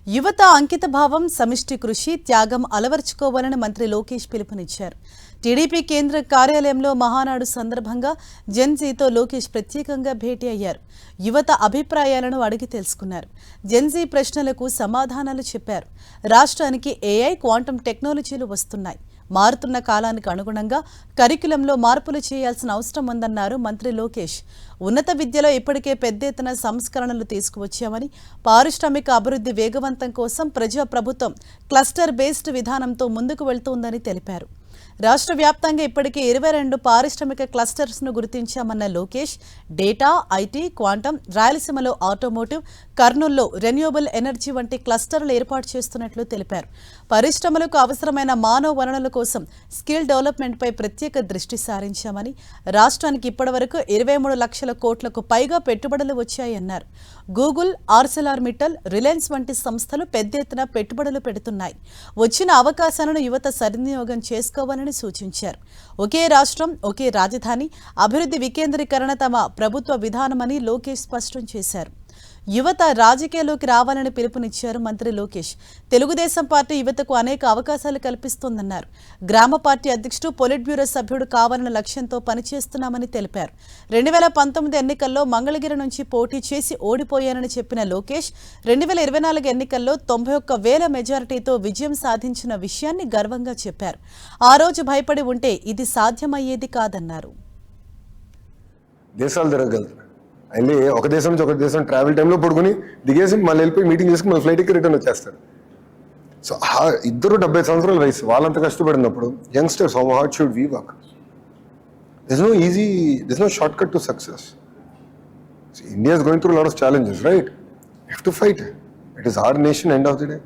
యువత అంకిత భావం, సమిష్టి కృషి, త్యాగం అలవర్చుకోవాలని మంత్రి లోకేష్ పిలుపునిచ్చారు. టీడీపీ కేంద్ర కార్యాలయంలో మహానాడు సందర్భంగా జెన్జీతో లోకేష్ ప్రత్యేకంగా భేటీ అయ్యారు. యువత అభిప్రాయాలను అడిగి తెలుసుకున్నారు. జెన్జీ ప్రశ్నలకు సమాధానాలు చెప్పారు. రాష్ట్రానికి ఏఐ, క్వాంటం టెక్నాలజీలు వస్తున్నాయి. మారుతున్న కాలానికి అనుగుణంగా కరికులంలో మార్పులు చేయాల్సిన అవసరం ఉందన్నారు మంత్రి లోకేష్. ఉన్నత విద్యలో ఇప్పటికే పెద్ద ఎత్తున సంస్కరణలు తీసుకువచ్చామని, పారిశ్రామిక అభివృద్ధి వేగవంతం కోసం ప్రజాప్రభుత్వం క్లస్టర్ బేస్డ్ విధానంతో ముందుకు వెళ్తోందని తెలిపారు. రాష్ట్ర వ్యాప్తంగా ఇప్పటికే 22 పారిశ్రామిక క్లస్టర్స్ను గుర్తించామన్న లోకేష్, డేటా, ఐటీ, క్వాంటం, రాయలసీమలో ఆటోమోటివ్, కర్నూలులో రెన్యూవబుల్ ఎనర్జీ వంటి క్లస్టర్లు ఏర్పాటు చేస్తున్నట్లు తెలిపారు. పరిశ్రమలకు అవసరమైన మానవ వనరుల కోసం స్కిల్ డెవలప్మెంట్పై ప్రత్యేక దృష్టి సారించామని, రాష్ట్రానికి ఇప్పటివరకు 23 లక్షల కోట్లకు పైగా పెట్టుబడులు వచ్చాయన్నారు. గూగుల్, ఆర్సెలార్ మిట్టల్, రిలయన్స్ వంటి సంస్థలు పెద్ద ఎత్తున పెట్టుబడులు పెడుతున్నాయి. వచ్చిన అవకాశాలను యువత సద్వినియోగం చేసుకోవాలని సూచించారు. ఒకే రాష్ట్రం, ఒకే రాజధాని, అభివృద్ధి వికేంద్రీకరణ తమ ప్రభుత్వ విధానమని లోకేష్ స్పష్టం చేశారు. యువత రాజకీయాల్లోకి రావాలని పిలుపునిచ్చారు మంత్రి లోకేష్. తెలుగుదేశం పార్టీ యువతకు అనేక అవకాశాలు కల్పిస్తోందన్నారు. గ్రామ పార్టీ అధ్యక్షుడు, పొలిట్ బ్యూరో సభ్యుడు కావాలన్న లక్ష్యంతో పనిచేస్తున్నామని తెలిపారు. 2019 ఎన్నికల్లో మంగళగిరి నుంచి పోటీ చేసి ఓడిపోయానని చెప్పిన లోకేష్, 2024 ఎన్నికల్లో 91,000 మెజారిటీతో విజయం సాధించిన విషయాన్ని గర్వంగా చెప్పారు. ఆ రోజు భయపడి ఉంటే ఇది సాధ్యమయ్యేది కాదన్నారు. దేశాలు తిరగలరు, వెళ్ళి ఒక దేశం నుంచి ఒక దేశం ట్రావెల్ టైంలో పడుకుని దిగేసి మళ్ళీ వెళ్ళిపోయి మీటింగ్ చేసుకుని మళ్ళీ ఫ్లైట్కి రిటర్న్ వచ్చేస్తారు. సో ఇద్దరు 70 సంవత్సరాల వయసు, వాళ్ళంత కష్టపడినప్పుడు youngsters how hard should we work? there's no shortcut to success. See, India is going through a lot of challenges, right? We have to fight. It is our nation end of the day.